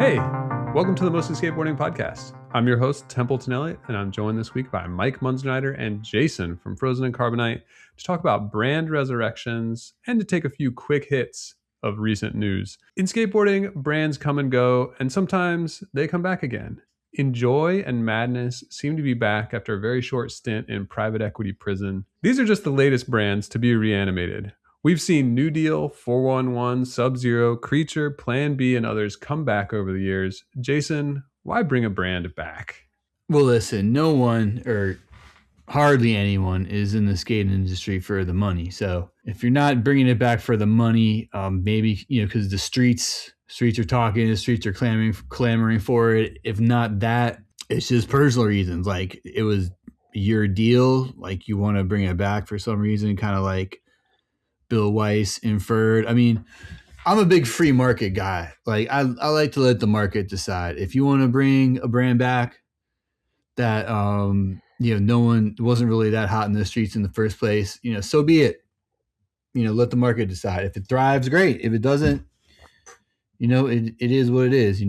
Hey, welcome to the Mostly Skateboarding Podcast. I'm your host, Templeton Elliott, and I'm joined this week by Mike Munzenrider and Jason from Frozen and Carbonite to talk about brand resurrections and to take a few quick hits of recent news. In skateboarding, brands come and go, and sometimes they come back again. Enjoy and Madness seem to be back after a very short stint in private equity prison. These are just the latest brands to be reanimated. We've seen New Deal, 411, Sub-Zero, Creature, Plan B, and others come back over the years. Jason, why bring a brand back? Well, listen, no one or hardly anyone is in the skating industry for the money. So if you're not bringing it back for the money, maybe, because the streets are talking, the streets are clamoring for it. If not that, it's just personal reasons. Like it was your deal, like you want to bring it back for some reason, kind of like Bill Weiss inferred. I mean, I'm a big free market guy. Like I like to let the market decide. If you want to bring a brand back that no one wasn't really that hot in the streets in the first place, so be it. Let the market decide. If it thrives, great. If it doesn't, it is what it is,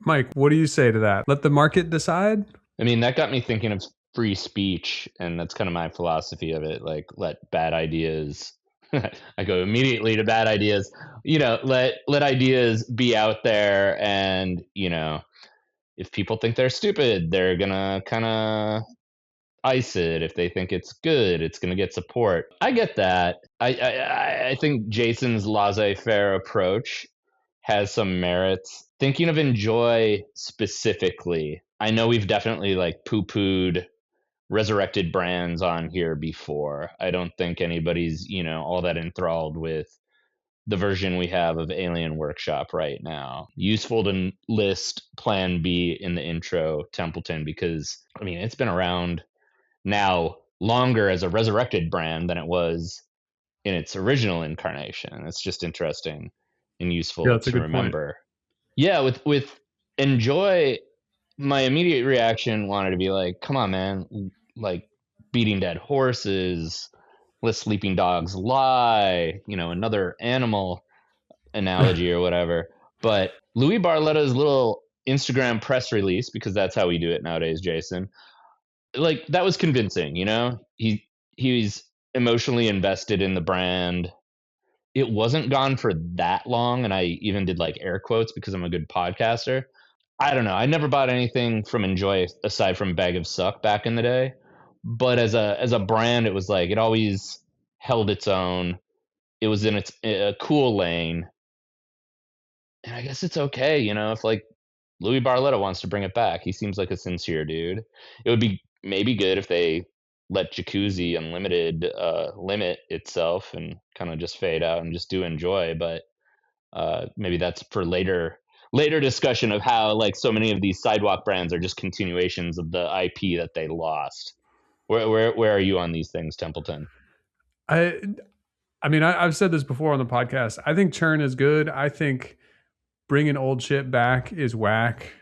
Mike, what do you say to that? Let the market decide? I mean, that got me thinking of free speech, and that's kind of my philosophy of it. Like, let bad ideas I go immediately to bad ideas. Let ideas be out there, and if people think they're stupid, they're gonna kind of ice it. If they think it's good, it's gonna get support. I get that. I think Jason's laissez-faire approach has some merits. Thinking of Enjoy specifically, I know we've definitely like poo-pooed resurrected brands on here before. I don't think anybody's, all that enthralled with the version we have of Alien Workshop right now. Useful to list Plan B in the intro, Templeton, because, it's been around now longer as a resurrected brand than it was in its original incarnation. It's just interesting and useful to remember. Point. Yeah, with Enjoy, my immediate reaction wanted to be like, come on, man, like beating dead horses, let sleeping dogs lie, another animal analogy or whatever. But Louis Barletta's little Instagram press release, because that's how we do it nowadays, Jason, like that was convincing, he's emotionally invested in the brand. It wasn't gone for that long, and I even did like air quotes because I'm a good podcaster. I don't know. I never bought anything from Enjoy aside from Bag of Suck back in the day. But as a brand, it was like it always held its own. It was in a cool lane. And I guess it's okay, if like Louis Barletta wants to bring it back. He seems like a sincere dude. It would be maybe good if they let Jacuzzi Unlimited limit itself and kind of just fade out and just do Enjoy. But maybe that's for later discussion of how like so many of these sidewalk brands are just continuations of the IP that they lost. Where are you on these things, Templeton? I've said this before on the podcast. I think churn is good. I think bringing old shit back is whack.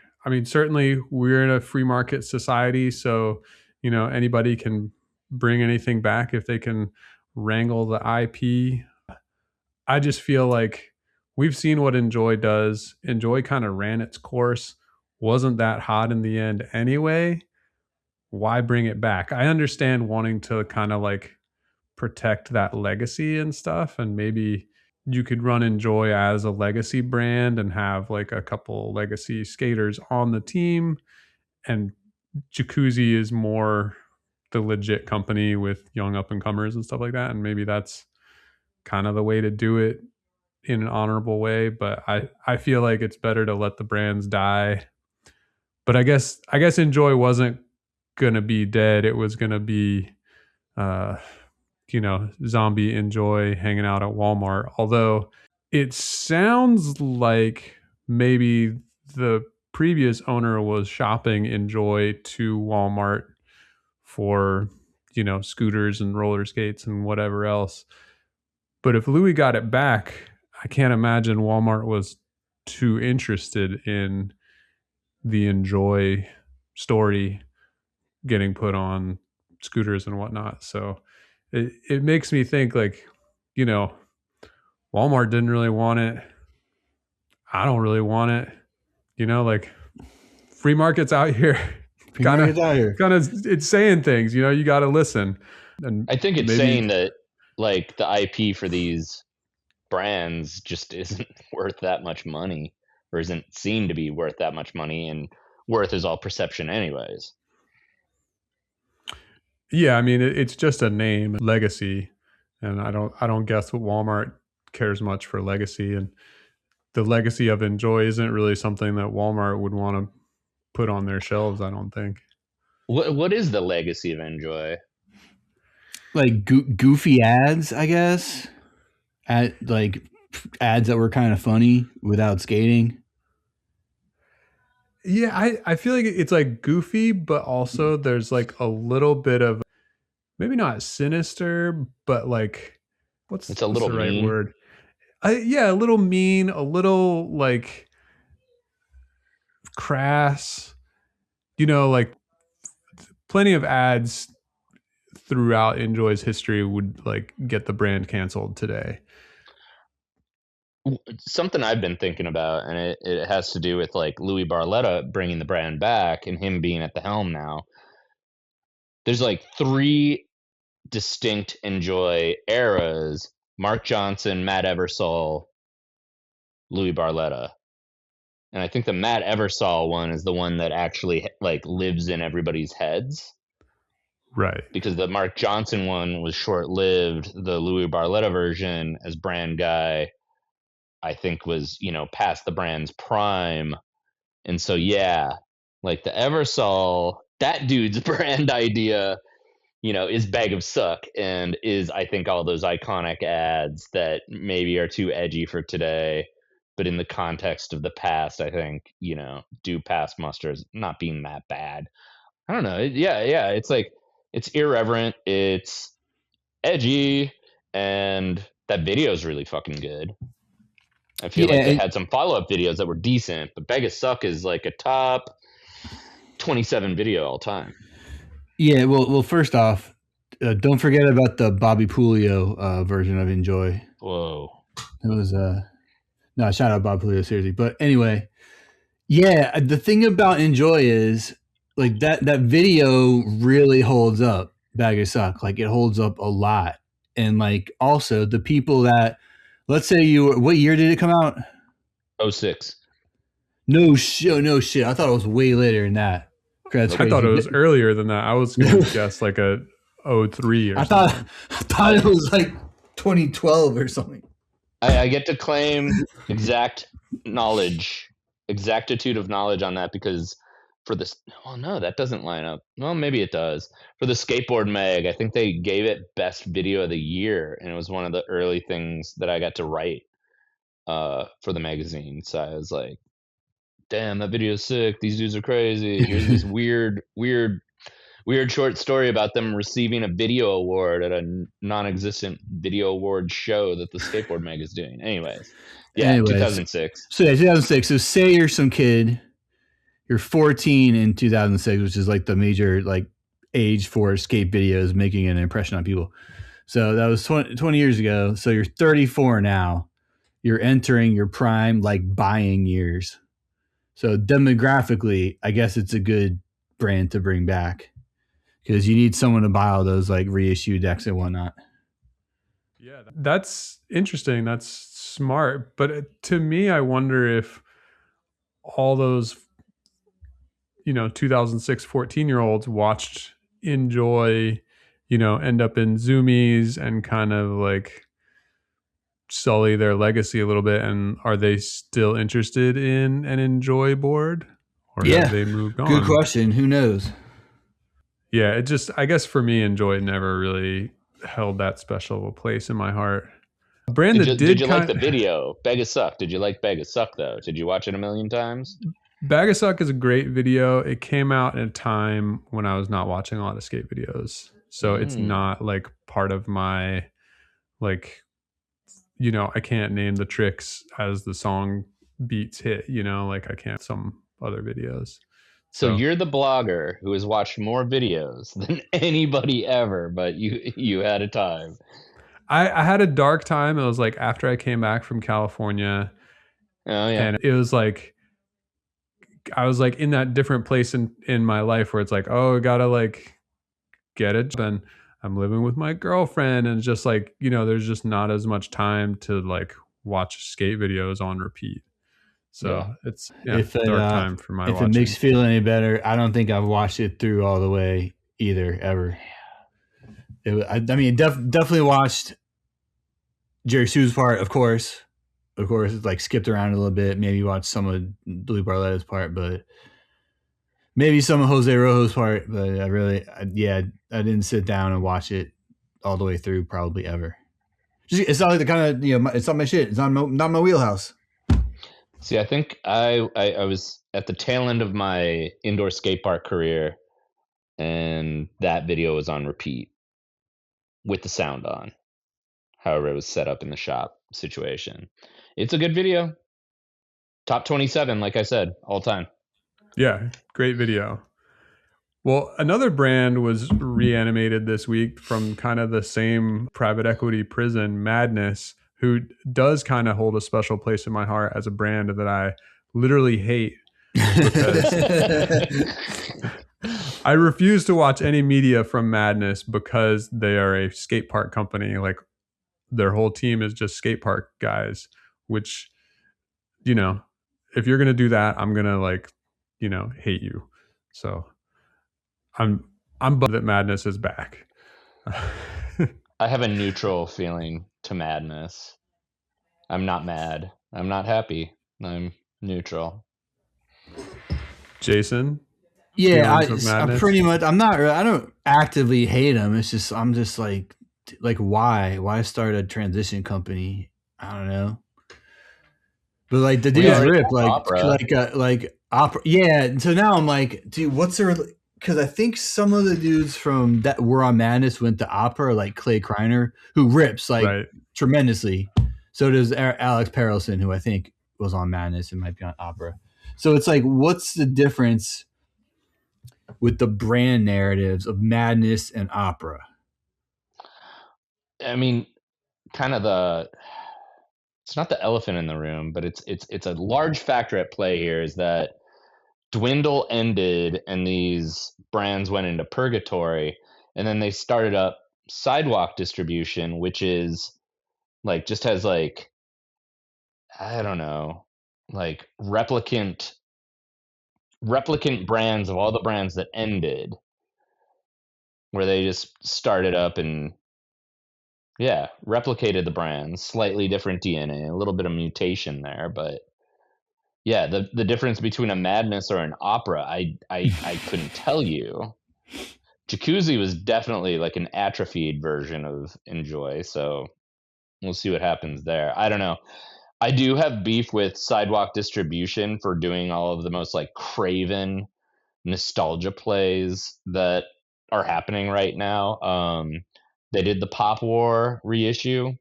Certainly we're in a free market society, so anybody can bring anything back if they can wrangle the IP. I just feel like we've seen what Enjoy does. Enjoy kind of ran its course, wasn't that hot in the end anyway. Why bring it back? I understand wanting to kind of like protect that legacy and stuff, and maybe you could run Enjoy as a legacy brand and have like a couple legacy skaters on the team, and Jacuzzi is more the legit company with young up and comers and stuff like that, and maybe that's kind of the way to do it in an honorable way. But I feel like it's better to let the brands die. But I guess Enjoy wasn't gonna be dead. It was gonna be zombie Enjoy hanging out at Walmart. Although it sounds like maybe the previous owner was shopping Enjoy to Walmart for, scooters and roller skates and whatever else. But if Louis got it back, I can't imagine Walmart was too interested in the Enjoy story getting put on scooters and whatnot. So it makes me think like, Walmart didn't really want it. I don't really want it. Like free markets out here. Kind of, it's saying things. You got to listen. And I think it's saying that like the IP for these brands just isn't worth that much money, or isn't seen to be worth that much money, and worth is all perception anyways. Yeah, I mean it's just a name, legacy, and I don't guess what Walmart cares much for legacy, and the legacy of Enjoy isn't really something that Walmart would want to put on their shelves, I don't think. What is the legacy of Enjoy? Like goofy ads, I guess. Like ads that were kind of funny without skating. Yeah, I feel like it's like goofy, but also there's like a little bit of maybe not sinister, but like what's It's a little the right mean. word? Yeah, a little mean, a little like crass. Like plenty of ads throughout Enjoy's history would like get the brand canceled today. Something I've been thinking about, and it has to do with like Louis Barletta bringing the brand back and him being at the helm now. There's like 3 distinct Enjoy eras: Mark Johnson, Matt Eversole, Louis Barletta. And I think the Matt Eversole one is the one that actually like lives in everybody's heads. Right. Because the Mark Johnson one was short-lived. The Louis Barletta version as brand guy, I think, was, past the brand's prime. And so, yeah, like the Eversole, that dude's brand idea, is Bag of Suck, and is, I think, all those iconic ads that maybe are too edgy for today, but in the context of the past, I think, do pass muster as not being that bad. I don't know. Yeah. It's like, it's irreverent, it's edgy, and that video is really fucking good. I feel like they had some follow-up videos that were decent, but Bag of Suck is like a top 27 video all time. Yeah, well, first off, don't forget about the Bobby Pulio version of Enjoy. Whoa. It was no, shout out Bob Pulio, seriously. But anyway, yeah, the thing about Enjoy is like that video really holds up. Bag of Suck, like it holds up a lot, and like also the people that, let's say what year did it come out? 06. No shit. I thought it was way later than that. That's crazy. I thought it was earlier than that. I was going to guess like a 03 or something. I thought it was like 2012 or something. I get to claim exactitude of knowledge on that, because for this, oh no, that doesn't line up. Well, maybe it does. For the Skateboard Mag, I think they gave it best video of the year, and it was one of the early things that I got to write for the magazine. So I was like, damn, that video is sick. These dudes are crazy. Here's this weird short story about them receiving a video award at a non-existent video award show that the Skateboard Mag is doing. Anyways, 2006. So 2006. So say you're some kid, you're 14 in 2006, which is like the major like age for skate videos making an impression on people. So that was 20 years ago. So you're 34 now. You're entering your prime like buying years. So demographically, I guess it's a good brand to bring back, because you need someone to buy all those like reissue decks and whatnot. Yeah, that's interesting. That's smart. But to me, I wonder if all those, 2006 14-year-olds watched Enjoy, end up in Zoomies and kind of like sully their legacy a little bit. And are they still interested in an Enjoy board, or have they moved on? Good question. Who knows? Yeah, it just, I guess for me, Enjoy never really held that special of a place in my heart. A brand Did you like the video, Bag of Suck? Did you like Bag of Suck, though? Did you watch it a million times? Bag of Suck is a great video. It came out at a time when I was not watching a lot of skate videos. So it's not like part of my, like, I can't name the tricks as the song beats hit, like I can't some other videos. So you're the blogger who has watched more videos than anybody ever, but you had a time. I had a dark time. It was like after I came back from California. Oh yeah. And it was like I was like in that different place in my life where it's like, oh, I gotta like get it. And I'm living with my girlfriend, and just like, there's just not as much time to like watch skate videos on repeat. So it's dark time for my watching. If it makes you feel any better, I don't think I've watched it through all the way either, ever. Definitely watched Jerry Sue's part, of course. Of course, it's like skipped around a little bit. Maybe watched some of Billy Barletta's part, but maybe some of Jose Rojo's part. But I didn't sit down and watch it all the way through, probably ever. It's not like the kind of, it's not my shit. It's not my wheelhouse. See, I think I was at the tail end of my indoor skate park career, and that video was on repeat with the sound on, however it was set up in the shop situation. It's a good video. Top 27, like I said, all time. Yeah, great video. Well, another brand was reanimated this week from kind of the same private equity prison, Madness, who does kind of hold a special place in my heart as a brand that I literally hate. Because I refuse to watch any media from Madness because they are a skate park company. Like their whole team is just skate park guys, which, if you're going to do that, I'm going to hate you. So I'm bummed that Madness is back. I have a neutral feeling to Madness. I'm not mad. I'm not happy. I'm neutral. Jason? Yeah, I'm pretty much. I don't actively hate them. It's just I'm just like why start a transition company? I don't know. But like the dudes rip like opera. Yeah. So now I'm like, dude, what's their? Because I think some of the dudes from that were on Madness went to opera, like Clay Kreiner, who rips tremendously. So does Alex Perelson, who I think was on Madness and might be on opera. So it's like, what's the difference with the brand narratives of Madness and opera? I mean, kind of it's not the elephant in the room, but it's a large factor at play here is that Dwindle ended and these brands went into purgatory, and then they started up Sidewalk Distribution, which is like just has like, I don't know, like replicant brands of all the brands that ended, where they just started up and replicated the brands, slightly different DNA, a little bit of mutation there, but yeah, the difference between a Madness or an opera, I couldn't tell you. Jacuzzi was definitely like an atrophied version of Enjoy, so we'll see what happens there. I don't know. I do have beef with Sidewalk Distribution for doing all of the most like craven nostalgia plays that are happening right now. They did the Pop War reissue,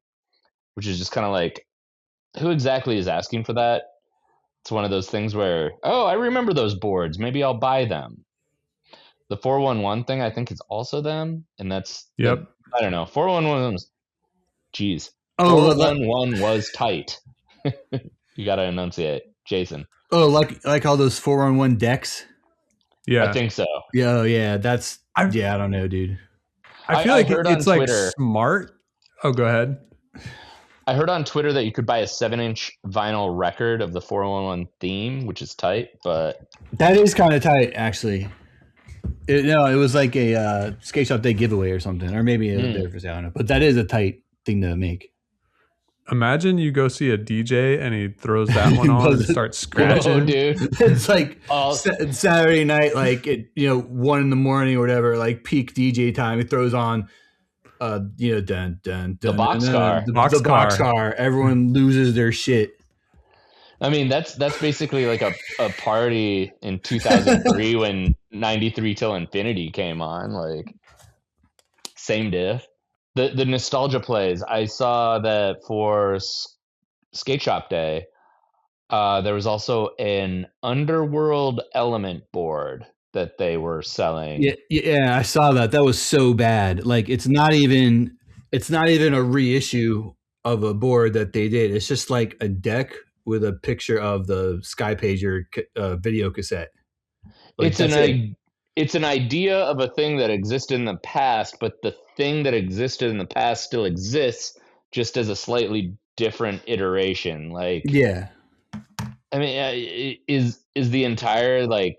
which is just kind of like, who exactly is asking for that? It's one of those things where, oh, I remember those boards. Maybe I'll buy them. The 411 thing, I think, is also them, and that's I don't know. 411 was, geez. 411 was tight. You got to enunciate, Jason. Oh, like all those 411 decks. Yeah, I think so. Yeah, that's. I don't know, dude. I feel like it's like smart. Oh, go ahead. I heard on Twitter that you could buy a 7-inch vinyl record of the 411 theme, which is tight, but that is kind of tight, actually. It was like a skate shop day giveaway or something, or maybe it was there for sale. I don't know, but that is a tight thing to make. Imagine you go see a DJ and he throws that one on and starts scratching. Whoa, dude. It's like Saturday night, like 1 a.m. or whatever, like peak DJ time. He throws on, dun dun dun. The boxcar. The boxcar. Everyone loses their shit. I mean, that's basically like a party in 2003 when 93 Till Infinity came on. Like, same diff. The nostalgia plays. I saw that for Skate Shop Day, there was also an Underworld Element board that they were selling. Yeah, I saw that. That was so bad. Like, it's not even a reissue of a board that they did. It's just like a deck with a picture of the Skypager video cassette. Like, it's an idea of a thing that existed in the past, but the thing that existed in the past still exists, just as a slightly different iteration. Like, yeah. I mean, is the entire, like,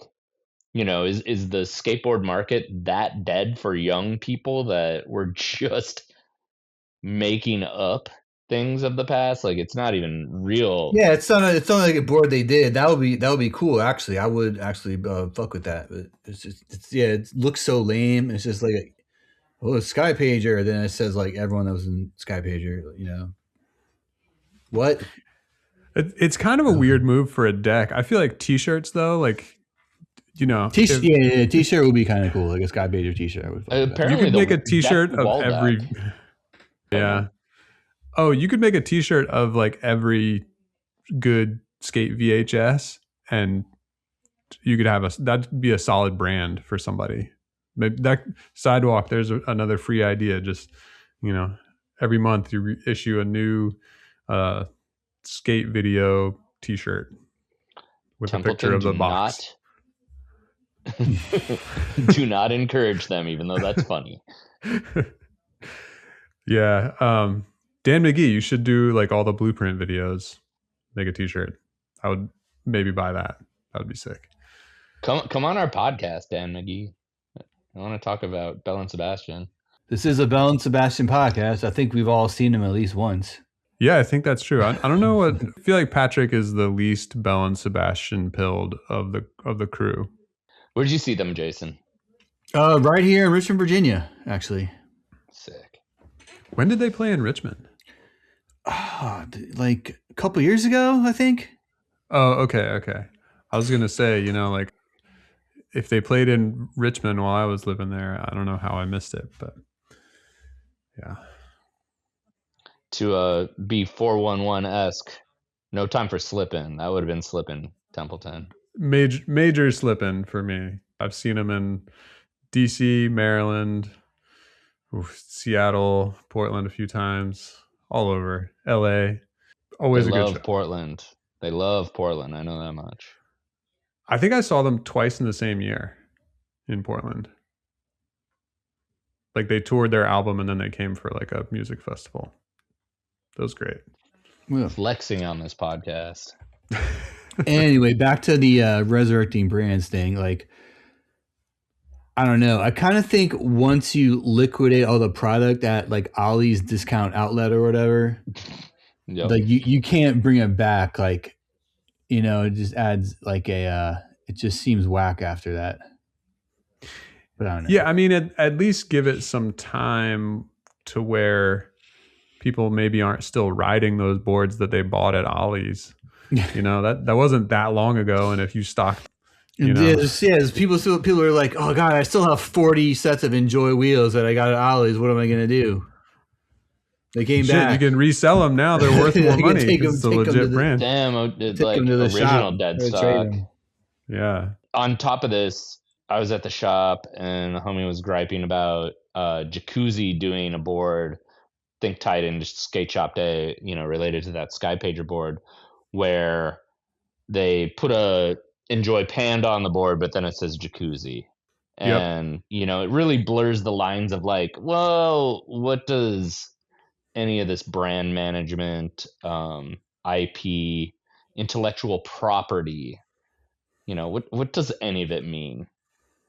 you know, is the skateboard market that dead for young people that we're just making up things of the past? Like, it's not even real. Yeah, it's not like a board they did. That would be cool. Actually, I would actually fuck with that. But it looks so lame. It's just like, oh, Skypager. Then it says like everyone that was in Skypager. You know, what? It's kind of a weird move for a deck. I feel like T-shirts though, like, you know, T-shirt would be kind of cool, like a Skypager T-shirt. I would Apparently, you could make a T-shirt of every. deck. Yeah. Oh, you could make a T-shirt of like every good skate VHS, and you could have that'd be a solid brand for somebody. Maybe that Sidewalk. There's another free idea. Just, you know, every month you issue a new skate video T-shirt with Templeton, a picture of the box. Do not encourage them, even though that's funny. Yeah. Dan McGee, you should do like all the blueprint videos. Make a T-shirt. I would maybe buy that. That would be sick. Come on our podcast, Dan McGee. I want to talk about Bell and Sebastian. This is a Bell and Sebastian podcast. I think we've all seen him at least once. Yeah, I think that's true. I don't know what. I feel like Patrick is the least Bell and Sebastian pilled of the crew. Where did you see them, Jason? Right here in Richmond, Virginia, actually. Sick. When did they play in Richmond? Like a couple years ago, I think. Oh, okay. I was gonna say, you know, like if they played in Richmond while I was living there, I don't know how I missed it, but yeah. To be 411-esque, no time for slipping. That would have been slipping, Templeton. Major slipping for me. I've seen them in DC, Maryland, Seattle, Portland a few times, all over. LA. Always they a good love show. Portland. They love Portland. I know that much. I think I saw them twice in the same year in Portland. Like they toured their album and then they came for like a music festival. That was great. Flexing on this podcast. Anyway, back to the resurrecting brands thing. Like, I don't know. I kind of think once you liquidate all the product at like Ollie's discount outlet or whatever, like you can't bring it back. Like, you know, it just adds like it just seems whack after that. But I don't know. Yeah, I mean, at least give it some time to where people maybe aren't still riding those boards that they bought at Ollie's. You know, that wasn't that long ago. And if you stocked, you know, yes, people are like, oh God, I still have 40 sets of Enjoy wheels that I got at Ollie's. What am I gonna do? They came back. You can resell them now. They're worth more money. It's a legit brand. Damn, it's like original dead stock. Yeah. On top of this, I was at the shop and the homie was griping about Jacuzzi doing a board, think tied in just skate shop day, you know, related to that Skypager board, where they put a Enjoy Panda on the board, but then it says Jacuzzi. And, you know, it really blurs the lines of like, well, what does any of this brand management, IP, intellectual property, you know, what does any of it mean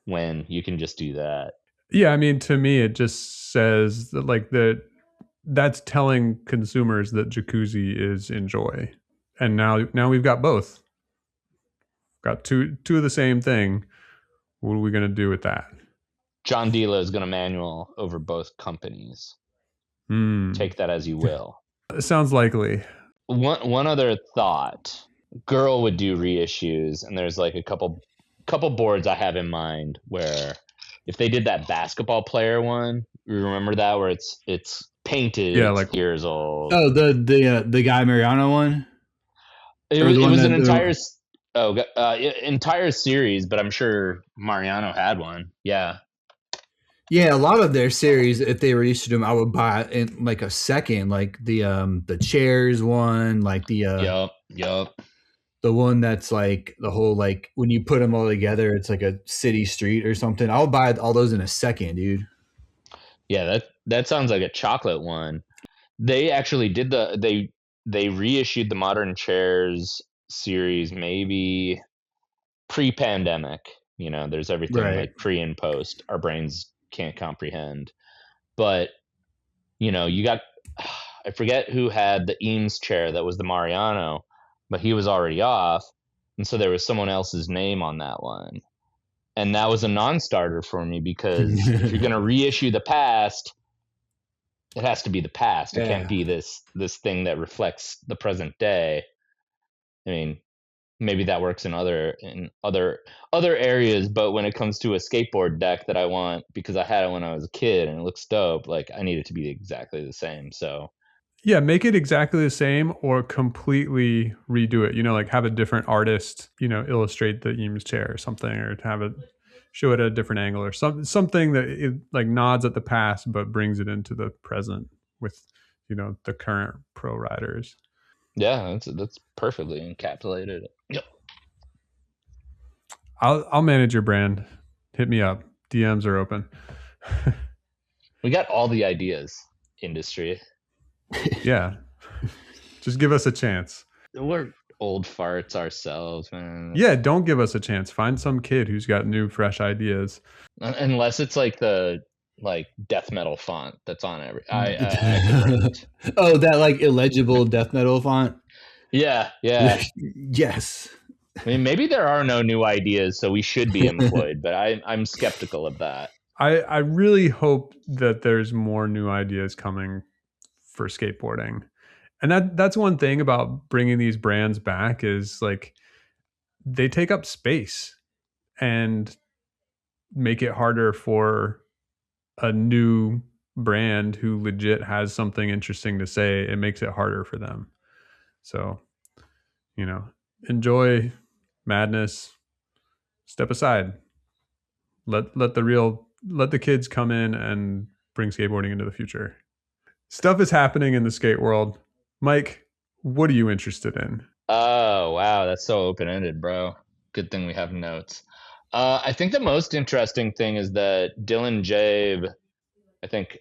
when you can just do that? Yeah, I mean, to me, it just says that like that's telling consumers that Jacuzzi is Enjoy. And now we've got both. Got two of the same thing. What are we going to do with that? John Dila is going to manual over both companies. Take that as you will. It sounds likely. One other thought. Girl would do reissues, and there's like a couple boards I have in mind where if they did that basketball player one, you remember that where it's painted, like years old. Oh, the Guy Mariano one. It was an entire series, but I'm sure Mariano had one. Yeah. Yeah, a lot of their series, if they reissued them, I would buy it in like a second. Like the chairs one, like the Yup. The one that's like the whole, like when you put them all together, it's like a city street or something. I'll buy all those in a second, dude. Yeah, that sounds like a chocolate one. They actually did they reissued the Modern Chairs series maybe pre-pandemic. There's everything Right. like pre and post our brains can't comprehend. But you got I forget who had the Eames chair that was the Mariano, but he was already off, and so there was someone else's name on that one. And that was a non-starter for me because if you're going to reissue the past, it has to be the past. It can't Yeah. be this thing that reflects the present day. I mean, maybe that works in other areas, but when it comes to a skateboard deck that I want because I had it when I was a kid and it looks dope, like I need it to be exactly the same. So Yeah, make it exactly the same or completely redo it. Like have a different artist, illustrate the Eames chair or something, or to have it show it at a different angle or something that it like nods at the past but brings it into the present with, the current pro riders. yeah, that's perfectly encapsulated. Yep. I'll manage your brand. Hit me up. DMs are open. We got all the ideas, industry. Yeah. Just give us a chance. We're old farts ourselves, man. Yeah, don't give us a chance. Find some kid who's got new, fresh ideas. Unless it's like the death metal font that's on every. I Oh, that like illegible death metal font. Yeah. Yes. I mean, maybe there are no new ideas, so we should be employed. But I'm skeptical of that. I really hope that there's more new ideas coming for skateboarding. And that's one thing about bringing these brands back is like they take up space and make it harder for a new brand who legit has something interesting to say. It makes it harder for them. So, enjoy madness, step aside. Let the kids come in and bring skateboarding into the future. Stuff is happening in the skate world. Mike, what are you interested in? Oh wow, that's so open-ended, bro. Good thing we have notes. I think the most interesting thing is that Dylan Jabe, I think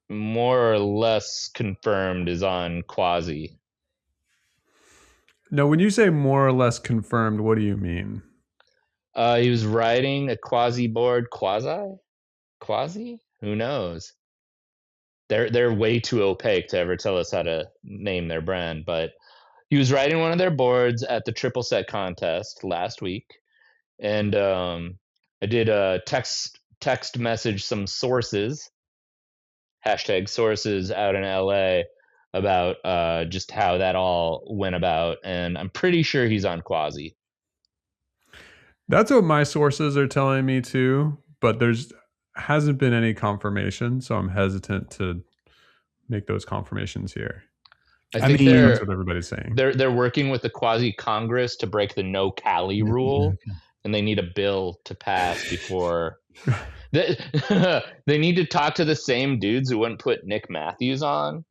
more or less confirmed, is on Quasi. No, when you say more or less confirmed, what do you mean? He was riding a Quasi board. Quasi? Who knows? They're way too opaque to ever tell us how to name their brand. But he was riding one of their boards at the triple set contest last week, and I did a text message some sources, #sources out in LA about just how that all went about, and I'm pretty sure he's on Quasi. That's what my sources are telling me too, but there's hasn't been any confirmation, so I'm hesitant to make those confirmations here. I think That's what everybody's saying. they're working with the Quasi Congress to break the no Cali rule, and they need a bill to pass before they need to talk to the same dudes who wouldn't put Nick Matthews on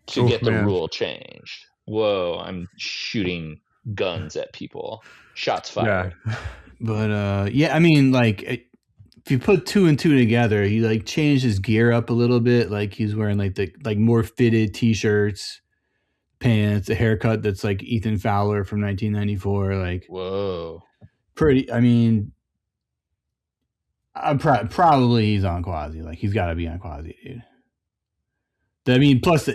to get the rule changed. Whoa, I'm shooting guns at people. Shots fired. Yeah. But yeah, I mean, like if you put two and two together, he like changed his gear up a little bit. Like he's wearing like more fitted t-shirts, pants, a haircut that's like Ethan Fowler from 1994. Like, whoa, pretty. I mean, I'm probably he's on Quasi. Like he's got to be on Quasi, dude. I mean, plus,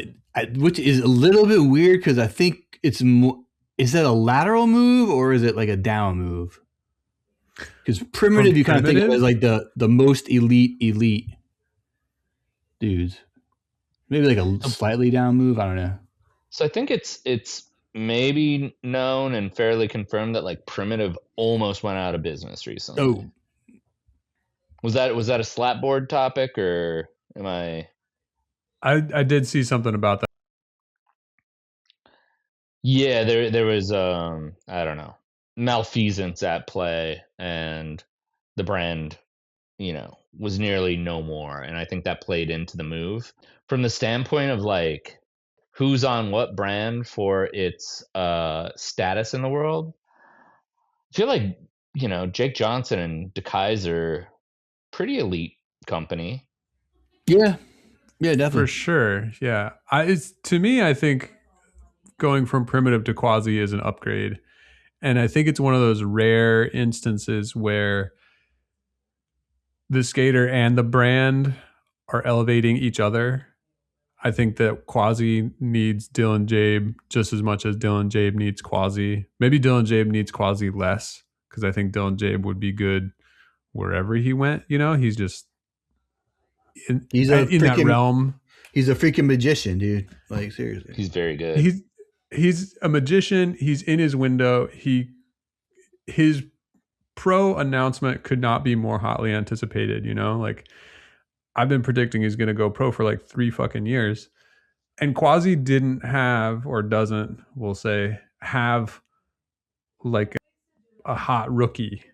which is a little bit weird because I think it's more. Is that a lateral move or is it like a down move? Because primitive, you kind of think of it as like the most elite dudes. Maybe like a slightly down move. I don't know. So I think it's maybe known and fairly confirmed that like Primitive almost went out of business recently. Oh, was that a slapboard topic or am I? I did see something about that. Yeah, there was I don't know, malfeasance at play, and the brand, was nearly no more, and I think that played into the move from the standpoint of like who's on what brand for its status in the world. I feel like, Jake Johnson and DeKaiser, pretty elite company. Yeah, For definitely. sure. Yeah. To me, I think going from primitive to quasi is an upgrade. And I think it's one of those rare instances where the skater and the brand are elevating each other. I think that Quasi needs Dylan Jabe just as much as Dylan Jabe needs Quasi. Maybe Dylan Jabe needs Quasi less because I think Dylan Jabe would be good wherever he went. He's just in that realm. He's a freaking magician, dude. Like, seriously. He's very good. He's a magician. He's in his window. His pro announcement could not be more hotly anticipated. Like I've been predicting he's going to go pro for like 3 fucking years. And Quasi didn't have, or doesn't, we'll say, have like a hot rookie.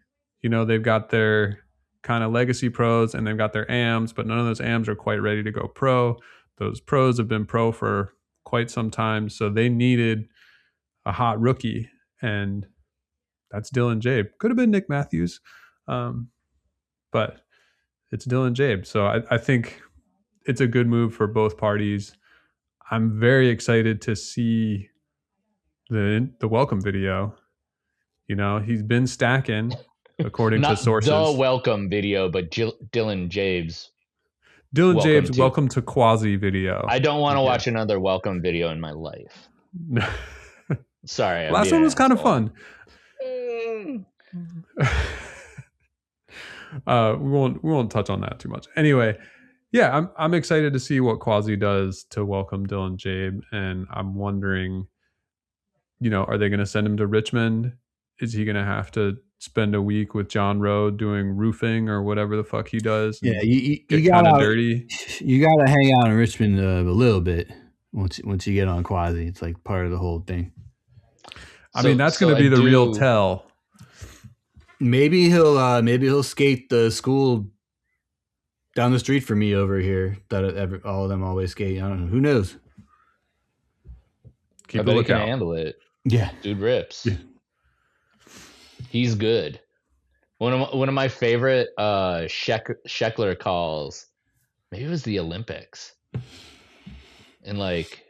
They've got their kind of legacy pros and they've got their AMs, but none of those AMs are quite ready to go pro. Those pros have been pro for quite some time. So they needed a hot rookie. And that's Dylan Jabe. Could have been Nick Matthews. But it's Dylan Jabe. So I think it's a good move for both parties. I'm very excited to see the welcome video. He's been stacking according to sources. Not the welcome video, but Dylan Jabe's welcome to Quasi video. I don't want to watch another welcome video in my life. Sorry. Last one was kind of fun. We won't touch on that too much. Anyway, yeah, I'm excited to see what Quasi does to welcome Dylan Jabe, and I'm wondering, are they going to send him to Richmond? Is he going to have to spend a week with John Rowe doing roofing or whatever the fuck he does? Yeah, you got kind of dirty. You got to hang out in Richmond a little bit once you get on Quasi. It's like part of the whole thing. I mean, that's going to be the real tell. Maybe he'll skate the school down the street from me over here that all of them always skate. I don't know. Who knows? I bet he can handle it. Yeah. Dude rips. Yeah. He's good. One of my favorite Sheckler calls, maybe it was the Olympics. And like,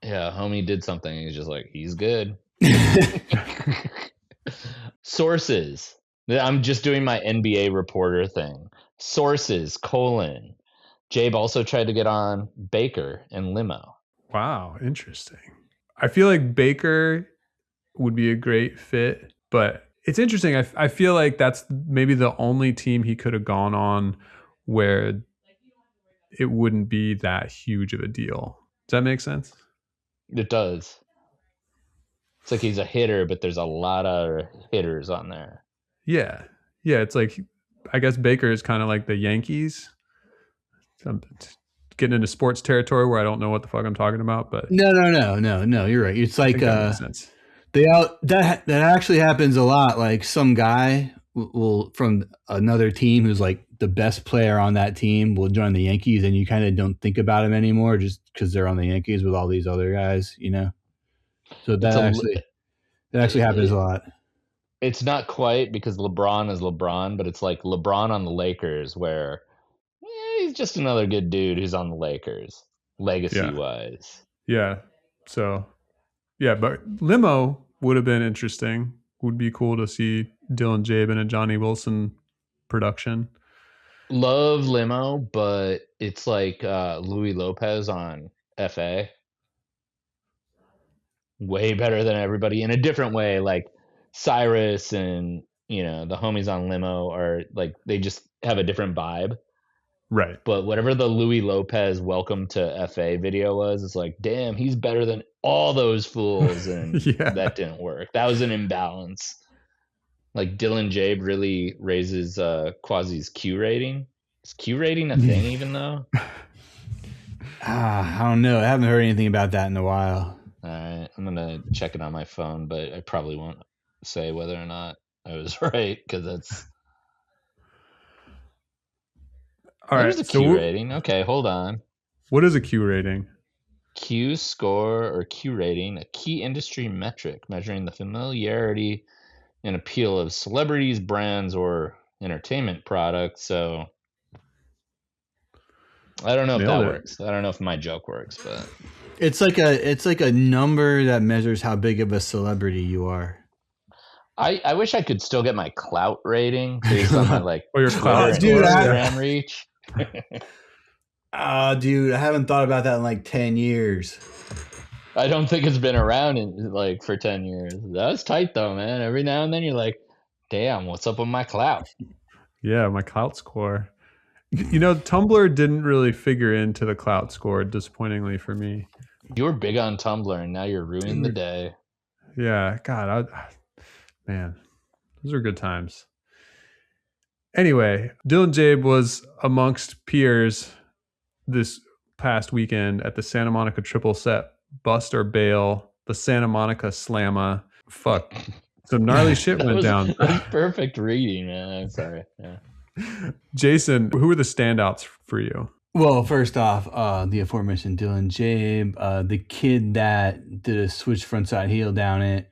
yeah, homie did something. He's just like, he's good. Sources. I'm just doing my NBA reporter thing. Sources, : Jabe also tried to get on Baker and Limo. Wow, interesting. I feel like Baker would be a great fit, but it's interesting. I feel like that's maybe the only team he could have gone on where it wouldn't be that huge of a deal. Does that make sense? It does. It's like he's a hitter, but there's a lot of hitters on there. Yeah. Yeah, it's like, I guess Baker is kind of like the Yankees. I'm getting into sports territory where I don't know what the fuck I'm talking about, but no, you're right. It's like that actually happens a lot. Like some guy will from another team who's like the best player on that team will join the Yankees, and you kind of don't think about him anymore just because they're on the Yankees with all these other guys, So that actually happens a lot. It's not quite because LeBron is LeBron, but it's like LeBron on the Lakers where he's just another good dude who's on the Lakers, legacy-wise. Yeah. So, yeah, but Limo would have been interesting. Would be cool to see Dylan Jabe in a Johnny Wilson production. Love Limo, but it's like Louis Lopez on FA. Way better than everybody in a different way. Like Cyrus and, the homies on Limo are like, they just have a different vibe. Right. But whatever the Louis Lopez welcome to FA video was, it's like, damn, he's better than all those fools. And that didn't work. That was an imbalance. Like Dylan Jabe really raises Quasi's Q rating. Is Q rating a thing even though? I don't know. I haven't heard anything about that in a while. All right. I'm going to check it on my phone, but I probably won't say whether or not I was right because that's... All right. There's a Q rating. Okay, hold on. What is a Q rating? Q score or Q rating, a key industry metric measuring the familiarity and appeal of celebrities, brands, or entertainment products. So I don't know if Nailed that it. works. I don't know if my joke works, but It's like a number that measures how big of a celebrity you are. I wish I could still get my clout rating based on my like Or your Twitter clout and score, Instagram reach. Dude, I haven't thought about that in like 10 years. I don't think it's been around in like for 10 years. That was tight though, man. Every now and then you're like, damn, what's up with my clout? Yeah, my clout score. You know, Tumblr didn't really figure into the clout score, disappointingly for me. You were big on Tumblr and now you're ruining the day. Yeah, God, man, those are good times. Anyway, Dylan Jabe was amongst peers this past weekend at the Santa Monica Triple Set, Bust or Bail, the Santa Monica Slamma. Fuck, some gnarly shit went down. That was perfect reading, man. I'm sorry. Yeah. Jason, who were the standouts for you? Well, first off, the aforementioned Dylan Jabe, the kid that did a switch frontside heel down it.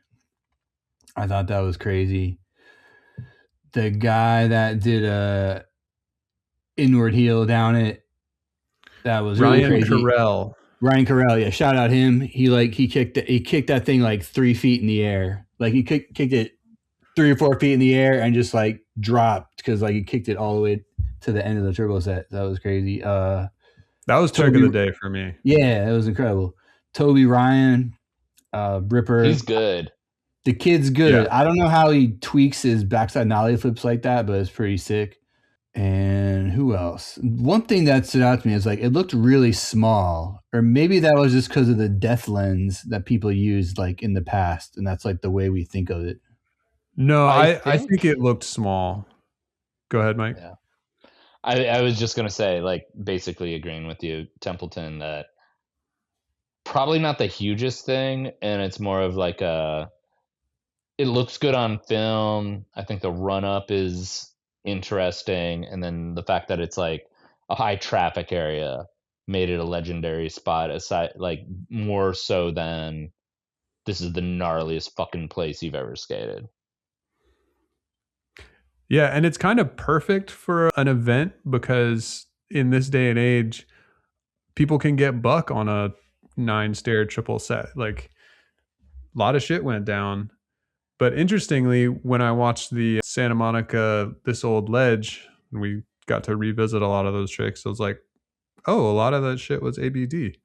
I thought that was crazy. The guy that did a inward heel down it. That was really Ryan crazy. Carell. Ryan Carell, yeah, shout out him. He kicked that thing like 3 feet in the air. Like he kicked it 3 or 4 feet in the air and just like dropped because like he kicked it all the way to the end of the turbo set. That was crazy. That was trick of the day for me. Yeah, it was incredible. Toby Ryan, Ripper. He's good. The kid's good. Yeah. I don't know how he tweaks his backside nollie flips like that, but it's pretty sick. And who else? One thing that stood out to me is like it looked really small, or maybe that was just because of the depth lens that people used like in the past, and that's like the way we think of it. No, I think it looked small. Go ahead, Mike. Yeah. I was just gonna say, like, basically agreeing with you, Templeton, that probably not the hugest thing, and it's more of like it looks good on film. I think the run up is interesting, and then the fact that it's like a high traffic area made it a legendary spot, aside like more so than this is the gnarliest fucking place you've ever skated. Yeah, and it's kind of perfect for an event because in this day and age, people can get buck on a 9-stair triple set. Like a lot of shit went down. But interestingly, when I watched the Santa Monica This Old Ledge, and we got to revisit a lot of those tricks, I was like, oh, a lot of that shit was ABD. I'd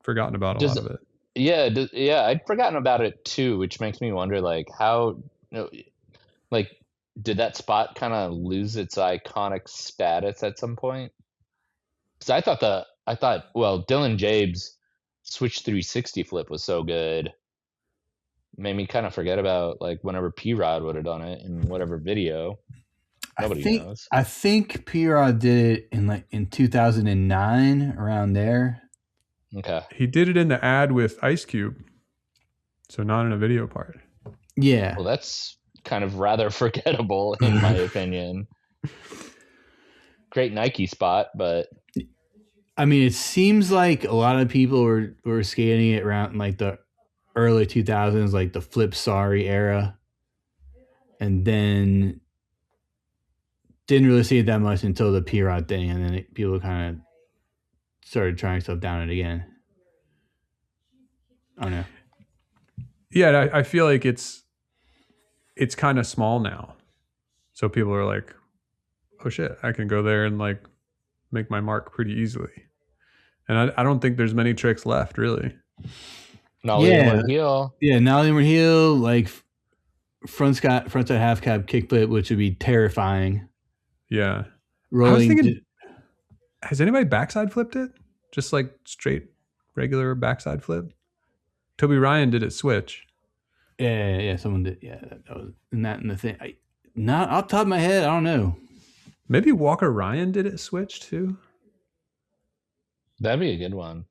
forgotten about a lot of it. Yeah, I'd forgotten about it too, which makes me wonder, like, how, like, did that spot kind of lose its iconic status at some point? Because I thought, well, Dylan Jabe's switch 360 flip was so good, made me kind of forget about like whenever P-Rod would have done it in whatever video. Nobody knows. I think P-Rod did it in 2009, around there. Okay. He did it in the ad with Ice Cube, so not in a video part. Yeah. Well, that's kind of rather forgettable in my opinion. Great Nike spot, but I mean, it seems like a lot of people were skating it around like the early 2000s, like the Flip Sorry era, and then didn't really see it that much until the P-Rod thing, and then people kind of started trying stuff down it again. I don't know. Yeah, I feel like it's kind of small now, so people are like, oh shit, I can go there and like make my mark pretty easily. And I don't think there's many tricks left, really. Nollie inward heel. Yeah, nollie inward heel, like frontside half cab kickflip, which would be terrifying. Yeah. Rolling. I was thinking, has anybody backside flipped it? Just like straight, regular backside flip? Toby Ryan did it switch. Yeah, someone did. Yeah, that was in the thing. Not off the top of my head, I don't know. Maybe Walker Ryan did it switch too. That'd be a good one.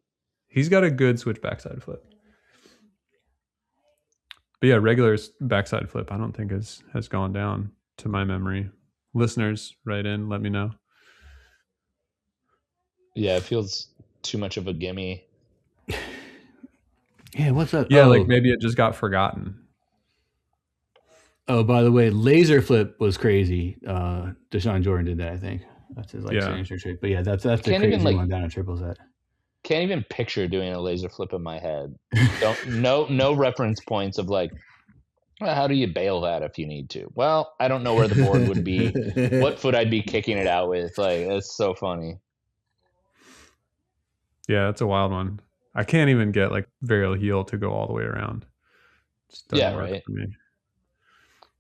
He's got a good switch backside flip. But yeah, regular backside flip, I don't think has gone down to my memory. Listeners, write in, let me know. Yeah, it feels too much of a gimme. Yeah, what's up? Yeah, Oh, like maybe it just got forgotten. oh, by the way, laser flip was crazy. Deshaun Jordan did that, I think. That's his signature trick. But yeah, that's the Can't crazy even, one down at triple set. Can't even picture doing a laser flip in my head. No reference points of like, well, how do you bail that if you need to? Well, I don't know where the board would be, what foot I'd be kicking it out with. Like, it's so funny. Yeah, that's a wild one. I can't even get like varial heel to go all the way around. Just doesn't work Right. for me.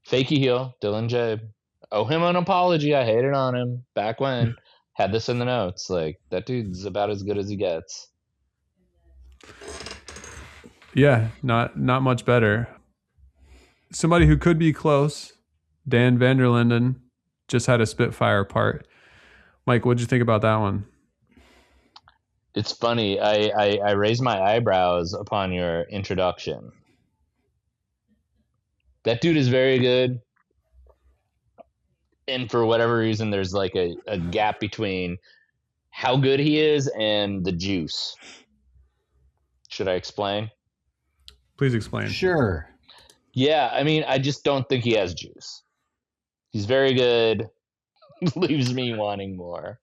Fakey heel, Dylan Jabe. Owe him an apology. I hated on him back when. Had this in the notes. Like, that dude's about as good as he gets. Yeah, not much better. Somebody who could be close, Dan Vanderlinden, just had a Spitfire part. Mike, what'd you think about that one? It's funny. I raised my eyebrows upon your introduction. That dude is very good. And for whatever reason, there's like a gap between how good he is and the juice. Should I explain? Please explain. Sure. Yeah, I mean, I just don't think he has juice. He's very good. Leaves me wanting more.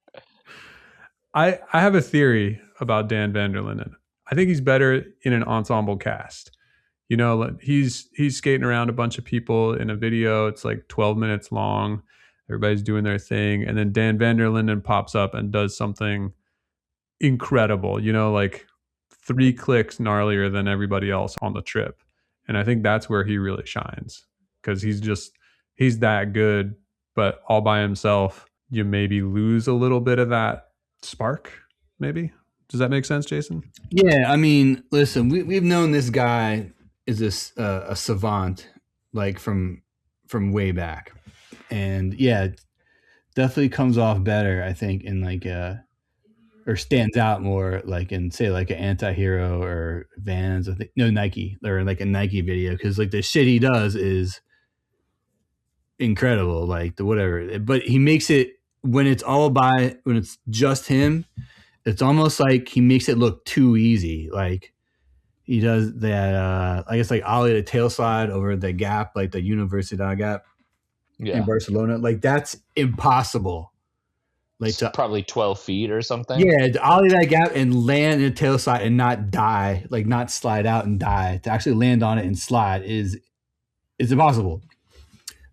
I have a theory about Dan Vanderlinden. I think he's better in an ensemble cast. You know, he's skating around a bunch of people in a video. It's like 12 minutes long. Everybody's doing their thing. And then Dan Vanderlinden pops up and does something incredible, you know, like 3 clicks gnarlier than everybody else on the trip. And I think that's where he really shines, because he's that good, but all by himself, you maybe lose a little bit of that spark, maybe. Does that make sense, Jason? Yeah, I mean, listen, we've known this guy is this a savant, like from way back, and yeah, definitely comes off better, I think, in like or stands out more like in say like an Anti-Hero or Vans, I think, no, Nike, or like a Nike video, because like the shit he does is incredible, like the whatever, but he makes it when it's just him, it's almost like he makes it look too easy. Like he does that, I guess like ollie to tail slide over the gap, like the Universidad gap in Barcelona. Like that's impossible. Like It's probably 12 feet or something. Yeah, to ollie that gap and land in a tail slide and not die, like not slide out and die. To actually land on it and slide is impossible.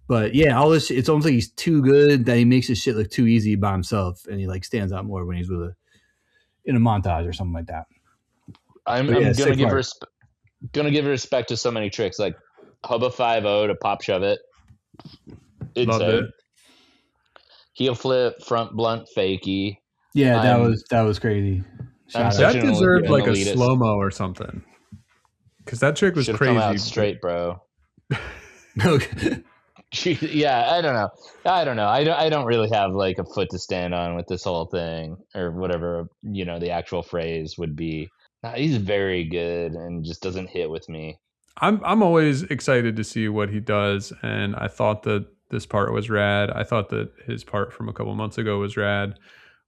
But yeah, all this, it's almost like he's too good that he makes his shit look too easy by himself, and he like stands out more when he's in a montage or something like that. I'm gonna give respect to so many tricks, like Hubba 5-0 to pop shove it. Loved it. Heel flip, front blunt fakie. Yeah, that was crazy. That deserved like a slow-mo or something, because that trick was Should've crazy. Come out straight, bro. Okay. Yeah, I don't know. I don't really have like a foot to stand on with this whole thing, or whatever, you know, the actual phrase would be. He's very good and just doesn't hit with me. I'm always excited to see what he does, and I thought that this part was rad. I thought that his part from a couple months ago was rad,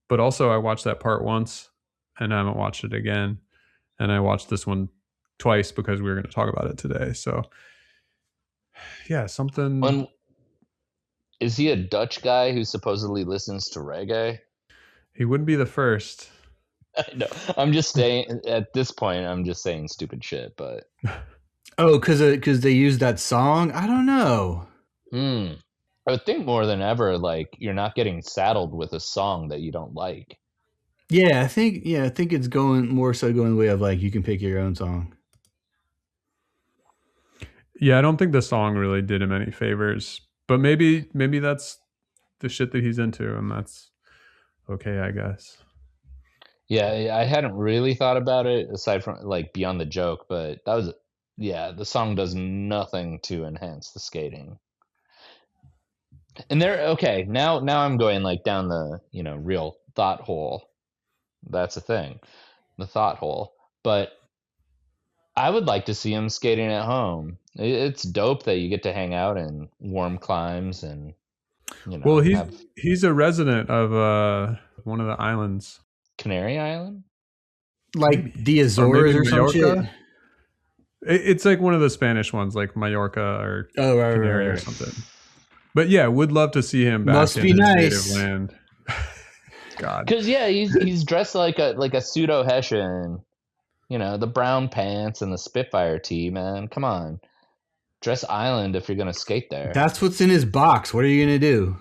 but also I watched that part once and I haven't watched it again, and I watched this one twice because we were going to talk about it today. So yeah, something. Is he a Dutch guy who supposedly listens to reggae? He wouldn't be the first. No, I'm just saying. At this point, I'm just saying stupid shit. But because they used that song. I don't know. I would think more than ever, like you're not getting saddled with a song that you don't like. Yeah, I think it's going the way of like you can pick your own song. Yeah, I don't think the song really did him any favors, but maybe that's the shit that he's into, and that's okay, I guess. Yeah, I hadn't really thought about it aside from like beyond the joke, but the song does nothing to enhance the skating. And now I'm going like down the, you know, real thought hole. That's a thing. The thought hole. But I would like to see him skating at home. It's dope that you get to hang out in warm climes and, you know. Well, he's a resident of one of the islands. Canary Island? like the or Azores maybe or some shit. Mallorca. It's like one of the Spanish ones, like Mallorca or Oh, right, Canary right, or right. something. But yeah, would love to see him back Must in be his nice. native land. God, Because he's dressed like a pseudo Hessian. You know, the brown pants and the Spitfire tee, man. Come on, dress island if you're gonna skate there. That's what's in his box. What are you gonna do?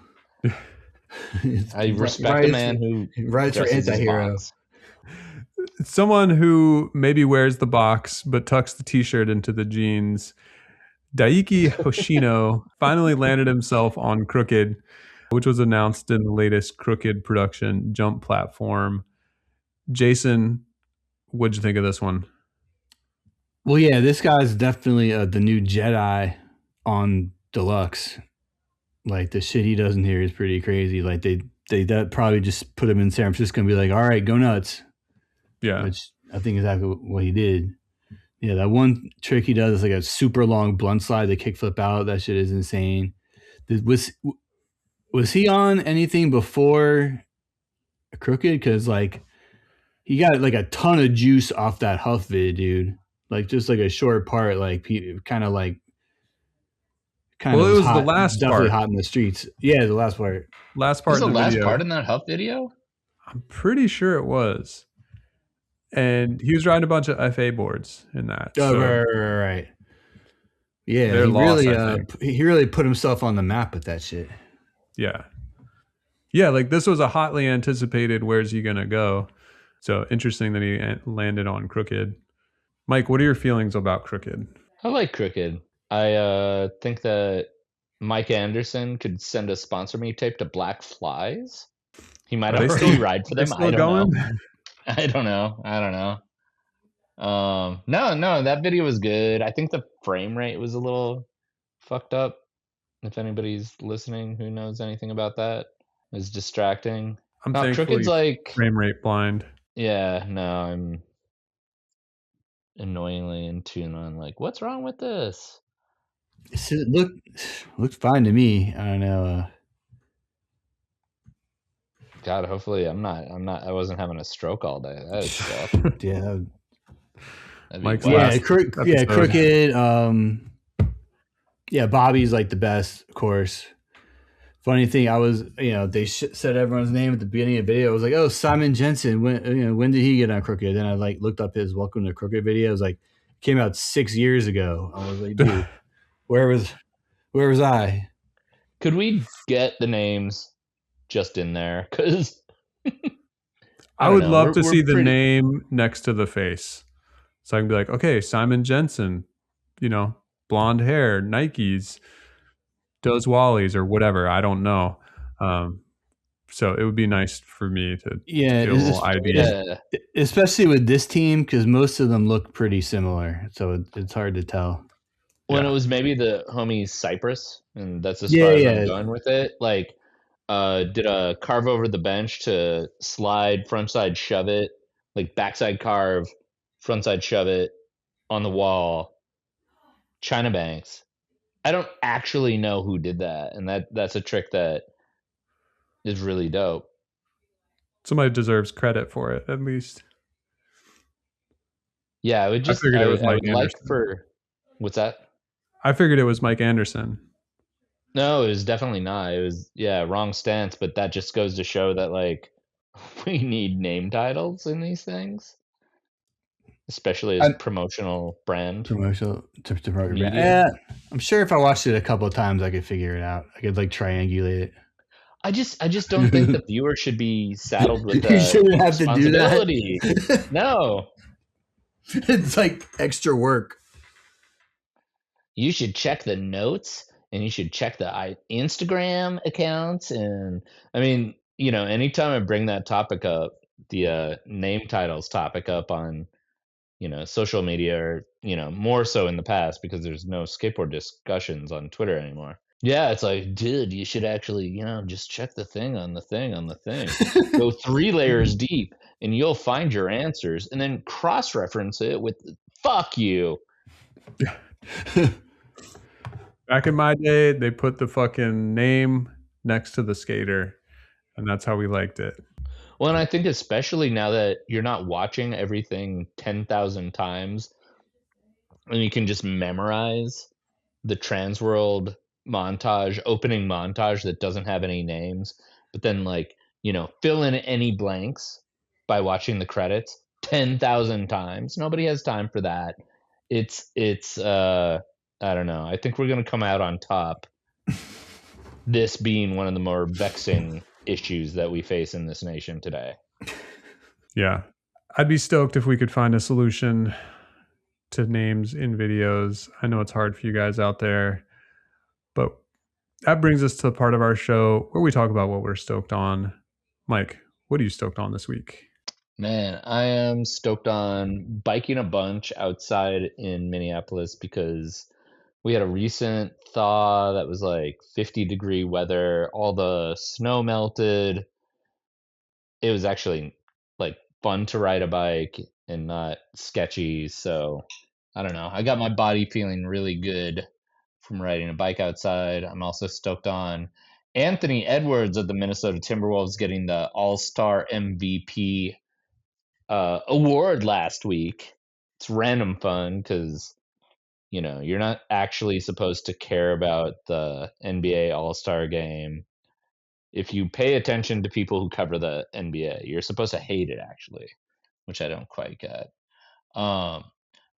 I respect a man who rides for dresses his anti-hero. box. someone who maybe wears the box but tucks the t-shirt into the jeans. Daiki Hoshino finally landed himself on Crooked, which was announced in the latest Crooked production jump platform. Jason, what'd you think of this one? Well, yeah, this guy's definitely the new Jedi on Deluxe. Like the shit he does in here is pretty crazy. Like they probably just put him in San Francisco and be like, all right, go nuts. Yeah. Which I think exactly what he did. Yeah, that one trick he does is like a super long blunt slide, the kickflip out. That shit is insane. Was he on anything before Crooked? Because like he got like a ton of juice off that Huff vid, dude. Like just like a short part, like kind of Well, it was hot, the last definitely part. hot in the streets. Yeah, the last part. Last part Was the in the last video. part in that Huff video? I'm pretty sure it was. And he was riding a bunch of FA boards in that. Oh, so right. Yeah, they're lost, I think. he really put himself on the map with that shit. Yeah. Yeah, like this was a hotly anticipated where's he gonna go. So interesting that he landed on Crooked. Mike, what are your feelings about Crooked? I like Crooked. I think that Mike Anderson could send a sponsor me tape to Black Flies. He might Are they already still- ride for They're them. still I don't going? know. I don't know. No, that video was good. I think the frame rate was a little fucked up. If anybody's listening who knows anything about that, it was distracting. I'm No, thankfully Crooked's like, frame rate blind. yeah, no, I'm annoyingly in tune on like, what's wrong with this? It looked fine to me. I don't know. God, hopefully I wasn't having a stroke all day. That would suck. Yeah, Mike's wild. last yeah, episode. Crooked. Yeah, Bobby's like the best, of course. Funny thing, they said everyone's name at the beginning of the video. I was like, oh, Simon Jensen. When did he get on Crooked? Then I like looked up his Welcome to Crooked video. It was like came out 6 years ago. I was like, dude, where was I? Could we get the names just in there? Because I would love to see the name next to the face. So I can be like, okay, Simon Jensen, blonde hair, Nikes, does Wallies or whatever. I don't know. So it would be nice for me to get a little idea. Yeah. Especially with this team, because most of them look pretty similar. So it's hard to tell. When it was maybe the homie Cypress, and that's as far as I'm going with it. Like, did a carve over the bench to slide, frontside shove it, like backside carve, frontside shove it on the wall. China Banks. I don't actually know who did that, and that's a trick that is really dope. Somebody deserves credit for it, at least. Yeah, I would just. I figured it was Mike Anderson. What's that? I figured it was Mike Anderson. No, it was definitely not. It was wrong stance, but that just goes to show that like we need name titles in these things, especially as promotional brand. Promotional to program. Yeah, I'm sure if I watched it a couple of times, I could figure it out. I could like triangulate it. I just don't think the viewer should be saddled with You shouldn't have to do that. No, it's like extra work. You should check the notes and you should check the Instagram accounts. And I mean, anytime I bring that topic up, the name titles topic up on, social media or, more so in the past because there's no skateboard discussions on Twitter anymore. Yeah, it's like, dude, you should actually, just check the thing on the thing on the thing. Go 3 layers deep and you'll find your answers and then cross-reference it with fuck you. Back in my day, they put the fucking name next to the skater, and that's how we liked it. Well, and I think especially now that you're not watching everything 10,000 times and you can just memorize the Transworld montage, opening montage that doesn't have any names, but then like, fill in any blanks by watching the credits 10,000 times. Nobody has time for that. It's I don't know. I think we're going to come out on top, this being one of the more vexing issues that we face in this nation today. Yeah. I'd be stoked if we could find a solution to names in videos. I know it's hard for you guys out there, but that brings us to the part of our show where we talk about what we're stoked on. Mike, what are you stoked on this week? Man, I am stoked on biking a bunch outside in Minneapolis because we had a recent thaw that was like 50-degree weather. All the snow melted. It was actually like fun to ride a bike and not sketchy. So I don't know. I got my body feeling really good from riding a bike outside. I'm also stoked on Anthony Edwards of the Minnesota Timberwolves getting the All-Star MVP award last week. It's random fun because you're not actually supposed to care about the NBA All-Star game. If you pay attention to people who cover the NBA, you're supposed to hate it actually, which I don't quite get. Um,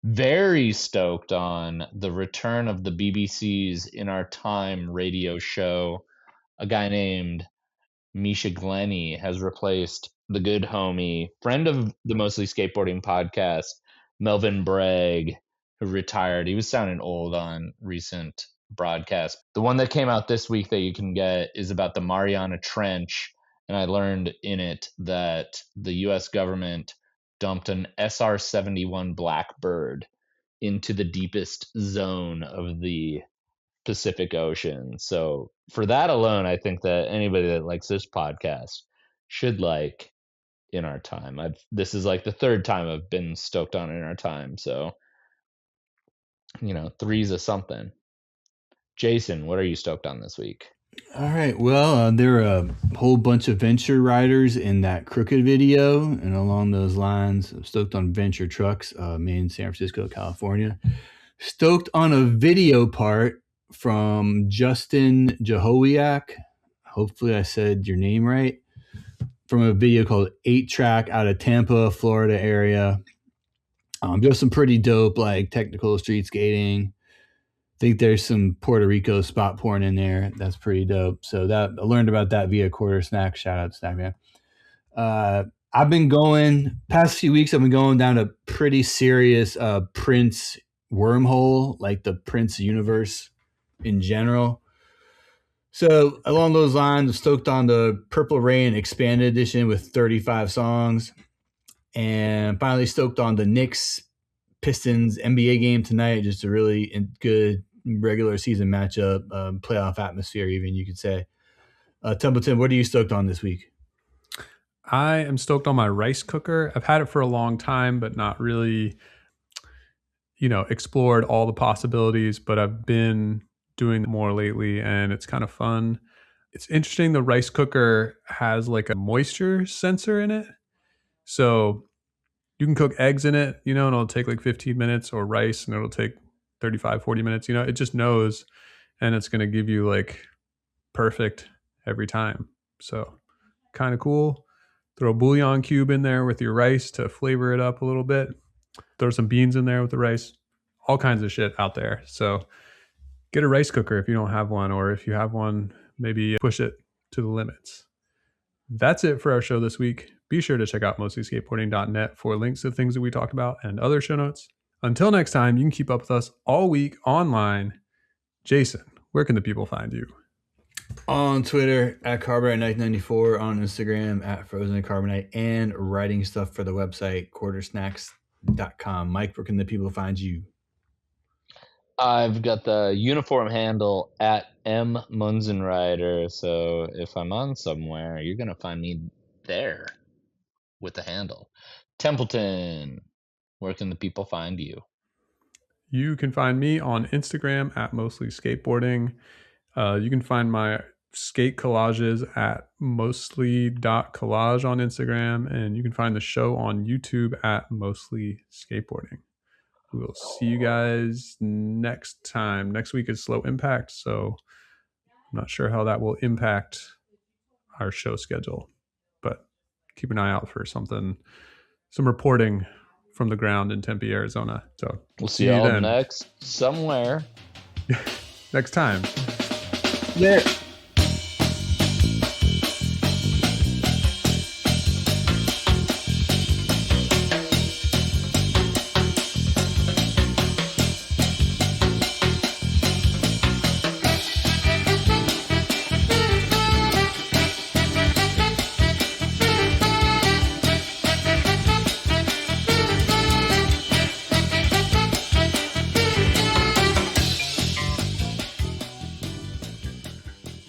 Very stoked on the return of the BBC's In Our Time radio show. A guy named Misha Glenny has replaced the good homie, friend of the Mostly Skateboarding podcast, Melvin Bragg, who retired. He was sounding old on recent broadcasts. The one that came out this week that you can get is about the Mariana Trench, and I learned in it that the U.S. government dumped an SR-71 Blackbird into the deepest zone of the Pacific Ocean. So for that alone, I think that anybody that likes this podcast should like In Our Time. This is like the third time I've been stoked on In Our Time. So, three's a something. Jason, what are you stoked on this week? All right. Well, there are a whole bunch of Venture riders in that Crooked video. And along those lines, I'm stoked on Venture Trucks, made in San Francisco, California. Stoked on a video part from Justin Jahowiak. Hopefully I said your name right. From a video called 8-Track out of Tampa, Florida area. Just some pretty dope, like technical street skating. Think there's some Puerto Rico spot porn in there. That's pretty dope. So that I learned about that via Quarter Snack. Shout out to Snack Man. I've been going past few weeks. I've been going down a pretty serious Prince wormhole, like the Prince universe in general. So along those lines, I'm stoked on the Purple Rain Expanded Edition with 35 songs, and finally stoked on the Knicks Pistons NBA game tonight. Just a really good regular season matchup, playoff atmosphere, even you could say. Templeton, what are you stoked on this week? I am stoked on my rice cooker. I've had it for a long time, but not really, explored all the possibilities, but I've been doing more lately and it's kind of fun. It's interesting. The rice cooker has like a moisture sensor in it. So you can cook eggs in it, and it'll take like 15 minutes, or rice and it'll take 35, 40 minutes. It just knows, and it's going to give you like perfect every time. So kind of cool. Throw a bouillon cube in there with your rice to flavor it up a little bit. Throw some beans in there with the rice. All kinds of shit out there. So get a rice cooker if you don't have one, or if you have one, maybe push it to the limits. That's it for our show this week. Be sure to check out mostlyskateboarding.net for links to things that we talked about and other show notes. Until next time, you can keep up with us all week online. Jason, where can the people find you? On Twitter at Carbonite94, on Instagram at Frozen Carbonite, and writing stuff for the website quartersnacks.com. Mike, where can the people find you? I've got the uniform handle at Munzenrider. So if I'm on somewhere, you're going to find me there with the handle. Templeton, where can the people find you? You can find me on Instagram at Mostly Skateboarding. You can find my skate collages at mostly.collage on Instagram, and you can find the show on YouTube at Mostly Skateboarding. We will see you guys next time. Next week is Slow Impact, so I'm not sure how that will impact our show schedule, but keep an eye out for some reporting from the ground in Tempe, Arizona. So we'll see you all next somewhere. Next time. There.